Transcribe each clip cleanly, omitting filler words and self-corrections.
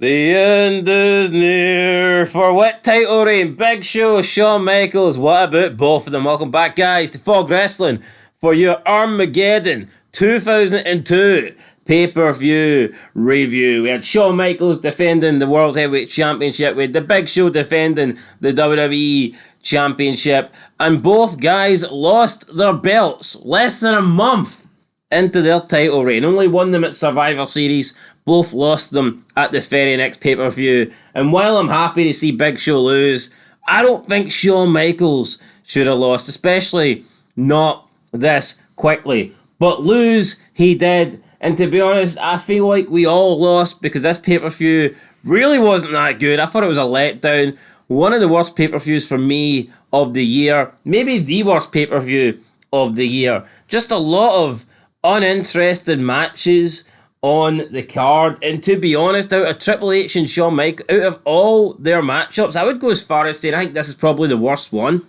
The end is near. For what title reign? Big Show, Shawn Michaels. What about both of them? Welcome back, guys, to Fog Wrestling for your Armageddon 2002 pay-per-view review. We had Shawn Michaels defending the World Heavyweight Championship. We had the Big Show defending the WWE Championship. And both guys lost their belts less than a month into their title reign. Only won them at Survivor Series. Both lost them at the very next pay-per-view. And while I'm happy to see Big Show lose, I don't think Shawn Michaels should have lost, especially not this quickly. But lose he did. And to be honest, I feel like we all lost because this pay-per-view really wasn't that good. I thought it was a letdown. One of the worst pay-per-views for me of the year. Maybe the worst pay-per-view of the year. Just a lot of uninterested matches on the card, and to be honest, out of Triple H and Shawn Michaels, out of all their matchups, I would go as far as saying I think this is probably the worst one.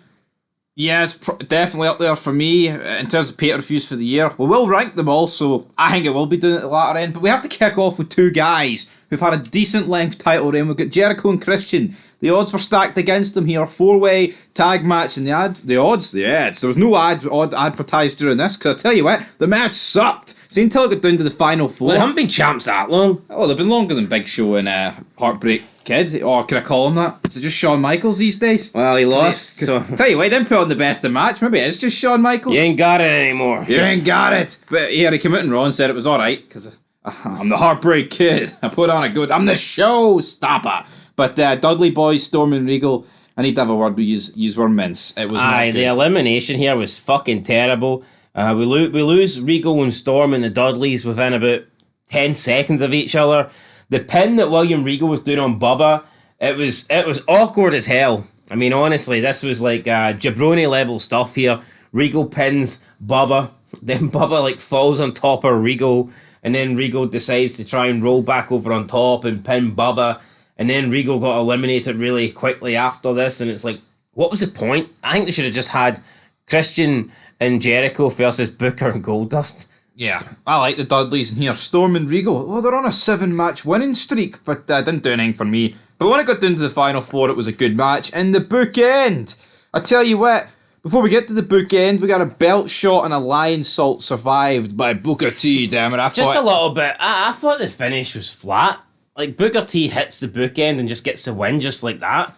Yeah, it's definitely up there for me in terms of pay-per-views for the year. We will rank them all, so I think it will be doing at the latter end, but we have to kick off with two guys who've had a decent length title reign. We've got Jericho and Christian. The odds were stacked against them here. 4-way tag match, and the odds. There was no ad advertised during this, because I tell you what, the match sucked. See, until it got down to the final four. Well, they haven't been champs that long. Oh, they've been longer than Big Show and Heartbreak Kid. Or can I call him that? Is it just Shawn Michaels these days? Well, he lost, so... Tell you what, he didn't put on the best of match. Maybe it's just Shawn Michaels. You ain't got it anymore. You ain't got it. But yeah, he came out in Raw and said it was alright, because I'm the Heartbreak Kid. I put on a good... I'm the showstopper. But Dudley Boys, Storm and Regal, I need to have a word with yous were mince. It was not good. The elimination here was fucking terrible. We lose Regal and Storm and the Dudleys within about 10 seconds of each other. The pin that William Regal was doing on Bubba, it was awkward as hell. I mean, honestly, this was like jabroni level stuff here. Regal pins Bubba, then Bubba falls on top of Regal, and then Regal decides to try and roll back over on top and pin Bubba, and then Regal got eliminated really quickly after this, and it's like, what was the point? I think they should have just had Christian and Jericho versus Booker and Goldust. Yeah, I like the Dudleys in here. Storm and Regal, they're on a 7-match winning streak, but didn't do anything for me. But when it got down to the final four, it was a good match. And the bookend, I tell you what, before we get to the bookend, we got a belt shot and a lion salt survived by Booker T. Damn it, Just a little bit. I thought the finish was flat. Like, Booker T hits the bookend and just gets the win just like that.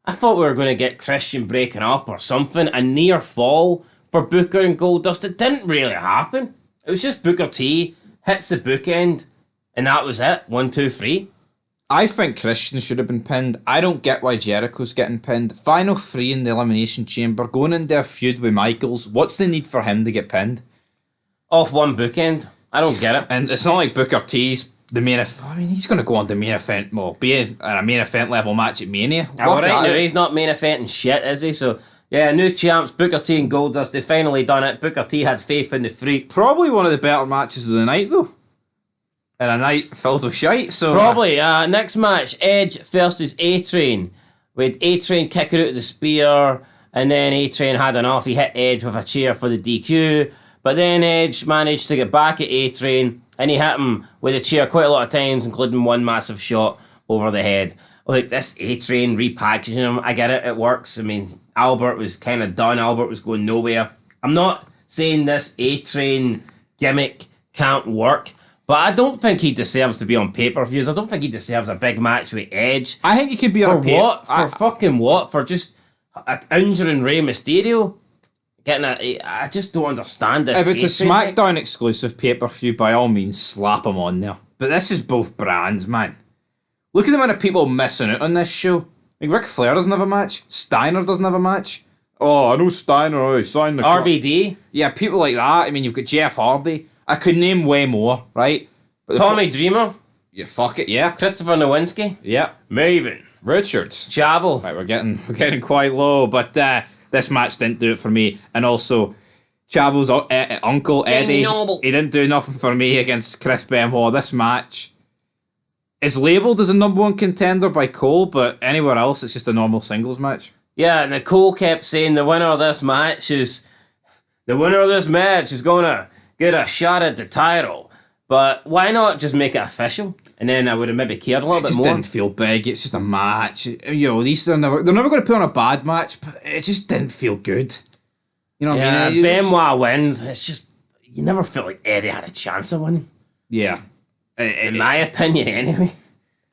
I thought we were going to get Christian breaking up or something. A near fall for Booker and Goldust. It didn't really happen. It was just Booker T hits the bookend, and that was it. 1, 2, 3. I think Christian should have been pinned. I don't get why Jericho's getting pinned. Final 3 in the Elimination Chamber, going into a feud with Michaels. What's the need for him to get pinned? Off one bookend. I don't get it. And it's not like Booker T's the main event. I mean, he's going to go on the main event. Well, be in a main event level match at Mania. Right now, he's not main eventing shit, is he? So... yeah, new champs, Booker T and Goldust, they finally done it. Booker T had faith in the Freak. Probably one of the better matches of the night, though. And a night filled with shite, so... probably. Next match, Edge versus A-Train. With A-Train kicking out the spear, and then A-Train had enough. He hit Edge with a chair for the DQ, but then Edge managed to get back at A-Train, and he hit him with a chair quite a lot of times, including one massive shot over the head. Like, this A-Train repackaging him, I get it, it works. I mean... Albert was kind of done. Albert was going nowhere. I'm not saying this A-Train gimmick can't work, but I don't think he deserves to be on pay-per-views. I don't think he deserves a big match with Edge. I think he could be on For what? For fucking what? For just injuring Rey Mysterio? I just don't understand this. If it's a A-Train SmackDown exclusive pay-per-view, by all means, slap him on there. But this is both brands, man. Look at the amount of people missing out on this show. Like, Ric Flair doesn't have a match. Steiner doesn't have a match. Oh, I know Steiner. He signed the... RBD? Yeah, people like that. I mean, you've got Jeff Hardy. I could name way more, right? But Tommy Dreamer? Yeah, fuck it, yeah. Christopher Nowinski? Yeah. Maven? Richards. Chavo? Right, we're getting quite low, but this match didn't do it for me. And also, Chavo's uncle, Eddie, he didn't do nothing for me against Chris Benoit. This match... is labelled as a number 1 contender by Cole, but anywhere else it's just a normal singles match. Yeah, Nicole kept saying the winner of this match is going to get a shot at the title. But why not just make it official and then I would have maybe cared a little It bit just more. didn't feel big. It's just a match. You know, they're never going to put on a bad match, but it just didn't feel good. You know what I mean? Benoit wins. It's just, you never felt like Eddie had a chance of winning. Yeah. In my opinion, anyway.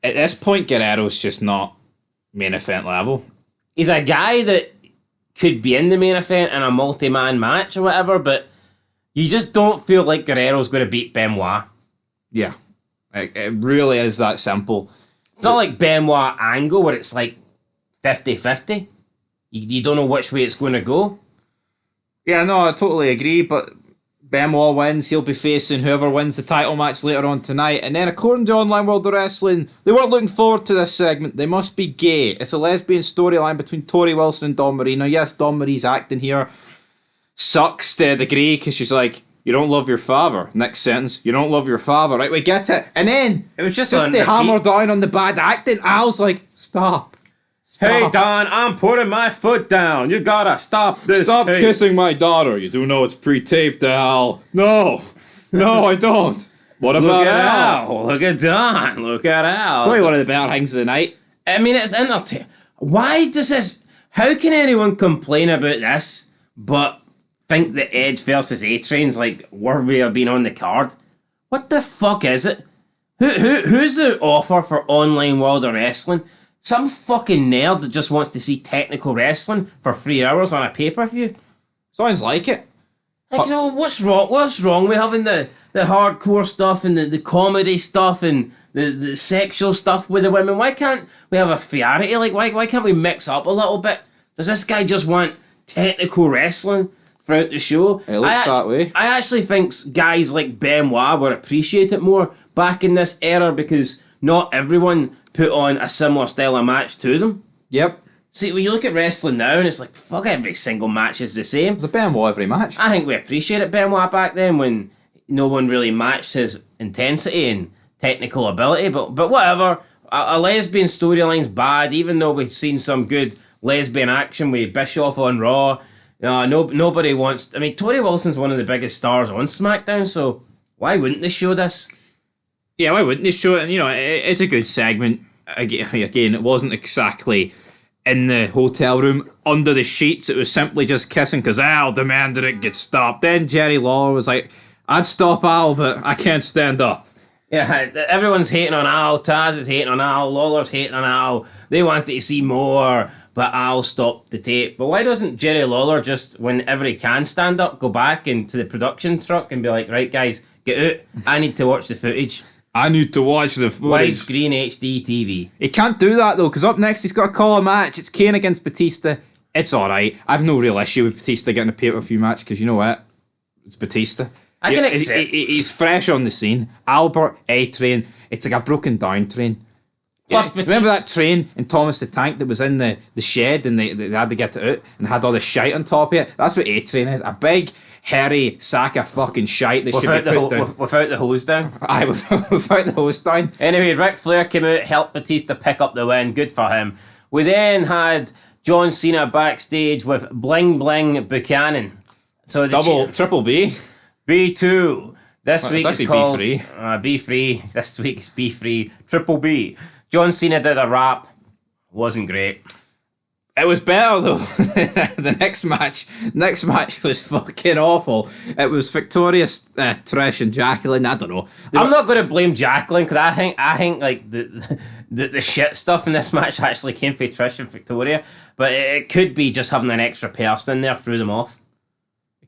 At this point, Guerrero's just not main event level. He's a guy that could be in the main event in a multi-man match or whatever, but you just don't feel like Guerrero's going to beat Benoit. Yeah. It really is that simple. It's not like Benoit Angle where it's like 50-50. You don't know which way it's going to go. Yeah, no, I totally agree, but Benoit wins. He'll be facing whoever wins the title match later on tonight. And then, according to Online World of Wrestling, they weren't looking forward to this segment. They must be gay. It's a lesbian storyline between Tori Wilson and Dawn Marie. Now, yes, Dawn Marie's acting here sucks to a degree because she's like, you don't love your father. Next sentence, you don't love your father. Right, we get it. And then, It was just to hammer down on the bad acting, Al's like, stop. Hey, Don, I'm putting my foot down. You gotta stop this. Stop Hey. kissing my daughter. You do know it's pre-taped, Al. No, I don't. What about Look at Al? Al. Look at Don. Look at Al. Probably one of the better things of the night. I mean, it's entertaining. Why does this... How can anyone complain about this but think that Edge versus A-Train's like worthy of being on the card? What the fuck is it? Who's the offer for Online World of Wrestling? Some fucking nerd that just wants to see technical wrestling for 3 hours on a pay-per-view? Sounds like it. Like, you know, what's wrong? What's wrong with having the hardcore stuff and the comedy stuff and the sexual stuff with the women? Why can't we have a variety? Like, why can't we mix up a little bit? Does this guy just want technical wrestling throughout the show? It looks that way. I actually think guys like Benoit would appreciate it more back in this era because not everyone put on a similar style of match to them. Yep. See, when you look at wrestling now and it's like, fuck, every single match is the same. There's a Benoit every match. I think we appreciated Benoit back then when no one really matched his intensity and technical ability, but whatever. A lesbian storyline's bad, even though we've seen some good lesbian action with Bischoff on Raw. Nobody wants... I mean, Tori Wilson's one of the biggest stars on SmackDown, so why wouldn't they show this? Yeah, why wouldn't they show it? And, you know, it's a good segment. Again, it wasn't exactly in the hotel room under the sheets. It was simply just kissing because Al demanded it get stopped. Then Jerry Lawler was like, I'd stop Al, but I can't stand up. Yeah, everyone's hating on Al. Taz is hating on Al. Lawler's hating on Al. They wanted to see more, but Al stopped the tape. But why doesn't Jerry Lawler just, whenever he can stand up, go back into the production truck and be like, right, guys, get out. I need to watch the footage. I need to watch the footage. Widescreen HD TV. He can't do that, though, because up next he's got to call a match. It's Kane against Batista. It's alright. I've no real issue with Batista getting a pay-per-view match, because you know what? It's Batista. I can accept. He's fresh on the scene. Albert, A-Train. It's like a broken down train. Plus, Remember that train in Thomas the Tank that was in the shed and they had to get it out and had all the shite on top of it? That's what A-Train is. A big, hairy sack of fucking shite that should be put down. Without the hose down. Aye, without the hose down. Anyway, Ric Flair came out, helped Batista pick up the win. Good for him. We then had John Cena backstage with Bling Bling Buchanan. So Triple B. B2. This week is called B3. B3. This week is B3. Triple B. John Cena did a rap. Wasn't great. It was better though. The next match was fucking awful. It was Victoria, Trish, and Jacqueline. I don't know. I'm not going to blame Jacqueline because I think like the shit stuff in this match actually came from Trish and Victoria, but it could be just having an extra person in there threw them off.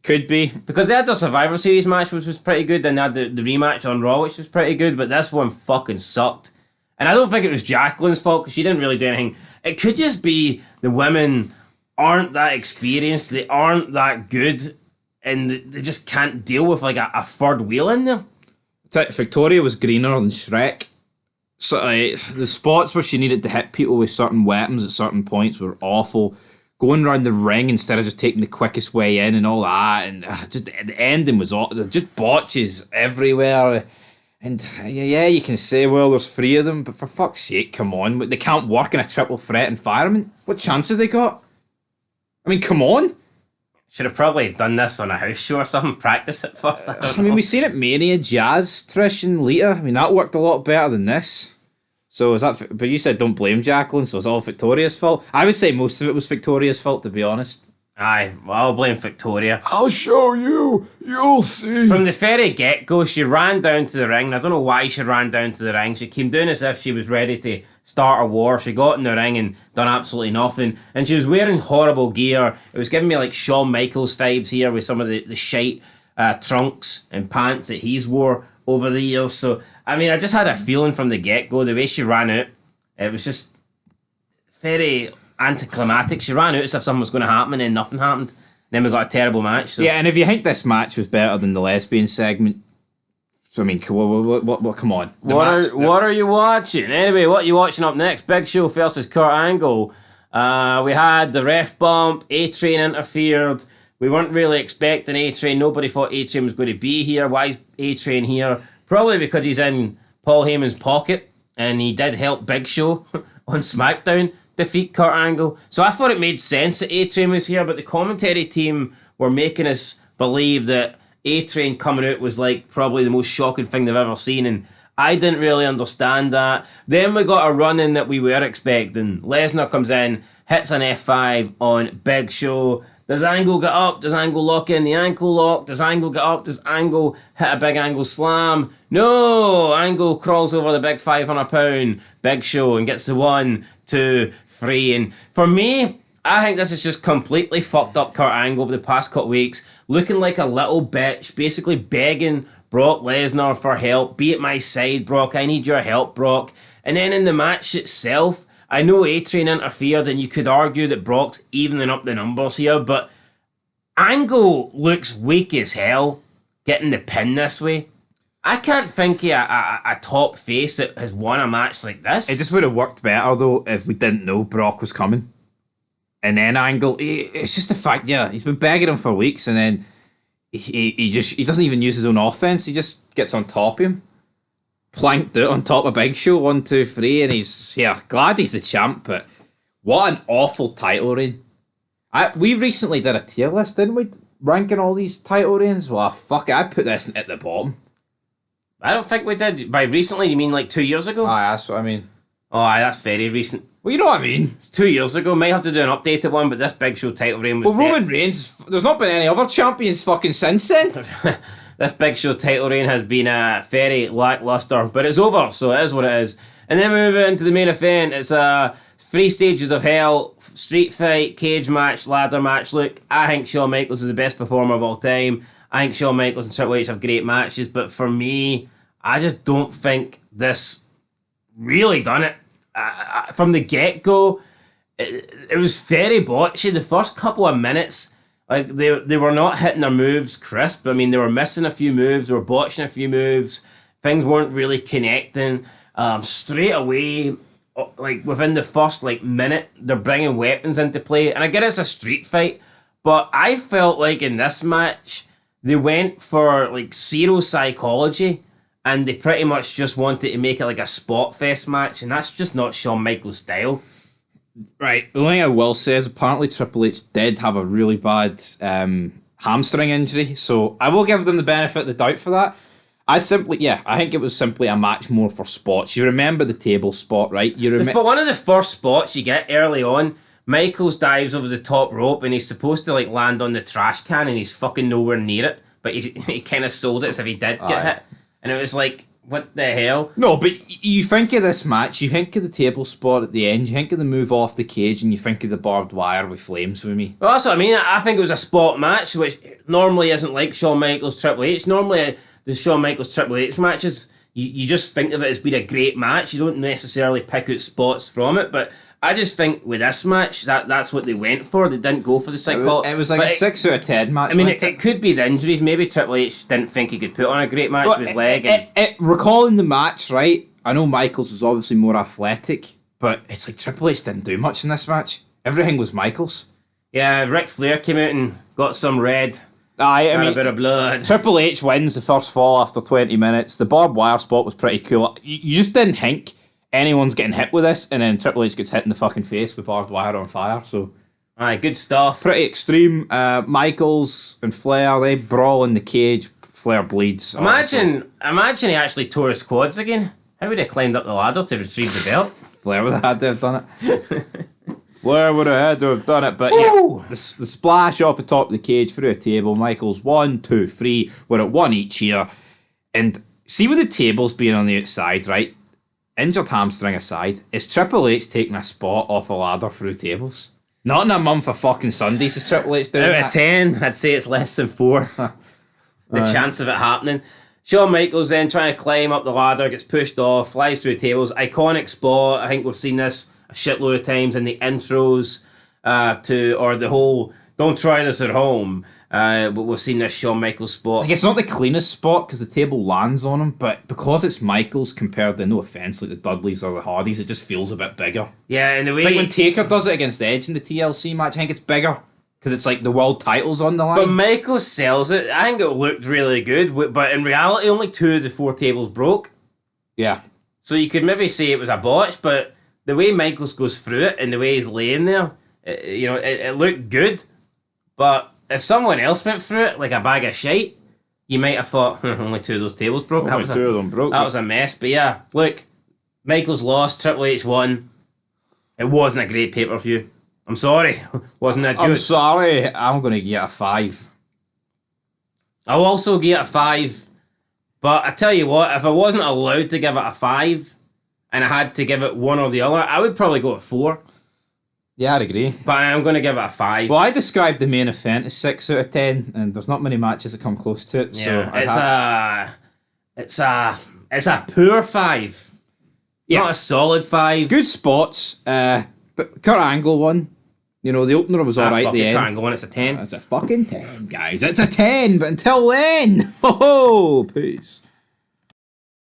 Could be. Because they had their Survivor Series match, which was pretty good, and they had the rematch on Raw, which was pretty good, but this one fucking sucked. And I don't think it was Jacqueline's fault, because she didn't really do anything. It could just be the women aren't that experienced, they aren't that good, and they just can't deal with like a third wheel in there. Victoria was greener than Shrek. So the spots where she needed to hit people with certain weapons at certain points were awful. Going around the ring instead of just taking the quickest way in and all that, and just the ending was awful. Just botches everywhere. And yeah, you can say, well, there's 3 of them, but for fuck's sake, come on. They can't work in a triple threat environment. What chance have they got? I mean, come on. Should have probably done this on a house show or something. Practice it first. I mean, we've seen it Mania, Jazz, Trish, and Lita. I mean, that worked a lot better than this. So is that? But you said don't blame Jacqueline, so it's all Victoria's fault. I would say most of it was Victoria's fault, to be honest. Aye, well, I'll blame Victoria. I'll show you. You'll see. From the very get-go, she ran down to the ring. I don't know why she ran down to the ring. She came down as if she was ready to start a war. She got in the ring and done absolutely nothing. And she was wearing horrible gear. It was giving me like Shawn Michaels vibes here with some of the shite trunks and pants that he's wore over the years. So, I mean, I just had a feeling from the get-go, the way she ran out, it was just very anticlimactic. She ran out as if something was going to happen and then nothing happened. Then we got a terrible match. So. Yeah, and if you think this match was better than the lesbian segment, I mean, come on. What are you watching? Anyway, what are you watching up next? Big Show versus Kurt Angle. We had the ref bump. A-Train interfered. We weren't really expecting A-Train. Nobody thought A-Train was going to be here. Why is A-Train here? Probably because he's in Paul Heyman's pocket and he did help Big Show on SmackDown defeat Kurt Angle. So I thought it made sense that A-Train was here, but the commentary team were making us believe that A-Train coming out was like probably the most shocking thing they've ever seen, and I didn't really understand that. Then we got a run-in that we were expecting. Lesnar comes in, hits an F5 on Big Show. Does Angle get up? Does Angle lock in the ankle lock? Does Angle get up? Does Angle hit a big Angle slam? No! Angle crawls over the big 500-pound Big Show and gets the 1, 2, 3. And for me, I think this is just completely fucked up Kurt Angle over the past couple weeks, looking like a little bitch, basically begging Brock Lesnar for help. Be at my side, Brock. I need your help, Brock. And then in the match itself, I know A-Train interfered, and you could argue that Brock's evening up the numbers here, but Angle looks weak as hell getting the pin this way. I can't think of a top face that has won a match like this. It just would have worked better, though, if we didn't know Brock was coming. And then Angle, it's just the fact, yeah, he's been begging him for weeks, and then he doesn't even use his own offense. He just gets on top of him, planked out on top of Big Show, 1, 2, 3, and he's glad he's the champ. But what an awful title reign! We recently did a tier list, didn't we? Ranking all these title reigns. Well, fuck it, I put this at the bottom. I don't think we did. By recently, you mean like 2 years ago? Aye, that's what I mean. Oh, aye, that's very recent. Well, you know what I mean. It's 2 years ago. Might have to do an updated one, but this Big Show title reign was... Well, Roman Reigns, there's not been any other champions fucking since then. This Big Show title reign has been very lackluster, but it's over, so it is what it is. And then we move into the main event. It's 3 stages of hell, street fight, cage match, ladder match. Look, I think Shawn Michaels is the best performer of all time. I think Shawn Michaels and Triple H have great matches, but for me, I just don't think this really done it. From the get-go, it was very botchy. The first couple of minutes, like they were not hitting their moves crisp. I mean, they were missing a few moves, they were botching a few moves. Things weren't really connecting. Straight away, like within the first minute, they're bringing weapons into play. And I get it's a street fight, but I felt like in this match, they went for zero psychology. And they pretty much just wanted to make it like a spot fest match, and that's just not Shawn Michaels' style. Right. The only thing I will say is apparently Triple H did have a really bad hamstring injury, so I will give them the benefit of the doubt for that. I think it was simply a match more for spots. You remember the table spot, right? For one of the first spots you get early on, Michaels dives over the top rope, and he's supposed to land on the trash can, and he's fucking nowhere near it, but he kind of sold it as if he did get hit. And it was like, what the hell? No, but you think of this match, you think of the table spot at the end, you think of the move off the cage, and you think of the barbed wire with flames with me. Well, that's what I mean. I think it was a spot match, which normally isn't like Shawn Michaels Triple H. Normally, the Shawn Michaels Triple H matches, you just think of it as being a great match. You don't necessarily pick out spots from it, but I just think with this match, that's what they went for. They didn't go for the psychology. It was like a 6 out of 10 match. I mean, it could be the injuries. Maybe Triple H didn't think he could put on a great match with his leg. Recalling the match, right? I know Michaels was obviously more athletic, but it's like Triple H didn't do much in this match. Everything was Michaels. Yeah, Ric Flair came out and got some red. I mean, a bit of blood. Triple H wins the first fall after 20 minutes. The barbed wire spot was pretty cool. You just didn't think anyone's getting hit with this, and then Triple H gets hit in the fucking face with barbed wire on fire. So Aye, good stuff. Pretty extreme. Michaels and Flair, they brawl in the cage. Flair bleeds. Imagine he actually tore his quads again. How would he have climbed up the ladder to retrieve the belt? Flair would have had to have done it. Flair would have had to have done it. But yeah, the splash off the top of the cage through a table. Michaels 1, 2, 3. We're at 1 each here. And see with the tables being on the outside, right? Injured hamstring aside, is Triple H taking a spot off a ladder through tables? Not in a month of fucking Sundays is Triple H doing Out that. of 10, I'd say it's less than 4. The chance of it happening. Shawn Michaels then trying to climb up the ladder, gets pushed off, flies through tables. Iconic spot. I think we've seen this a shitload of times in the intros or the whole "don't try this at home." But we've seen this Shawn Michaels spot. Like, it's not the cleanest spot because the table lands on him, but because it's Michaels compared to, no offense, like the Dudleys or the Hardys, it just feels a bit bigger. Yeah, and the way It's like when Taker does it against Edge in the TLC match, I think it's bigger because it's like the world title's on the line. But Michaels sells it. I think it looked really good, but in reality, only 2 of the 4 tables broke. Yeah. So you could maybe say it was a botch, but the way Michaels goes through it and the way he's laying there, it looked good. But if someone else went through it like a bag of shite, you might have thought, only 2 of those tables broke. Only 2 of them broke. That was a mess. But yeah, look, Michaels lost, Triple H won. It wasn't a great pay-per-view. I'm sorry. Wasn't that good? I'm sorry. I'm going to get a 5. I'll also give it a 5. But I tell you what, if I wasn't allowed to give it a 5 and I had to give it one or the other, I would probably go at 4. Yeah, I'd agree. But I am going to give it a 5. Well, I described the main event as 6 out of 10, and there's not many matches that come close to it. Yeah, so it's a poor 5. Yeah. Not a solid 5. Good spots. But Kurt Angle won. The opener was alright at the end. Kurt Angle won, it's a 10. It's a fucking 10, guys. It's a 10, but until then, ho ho, peace.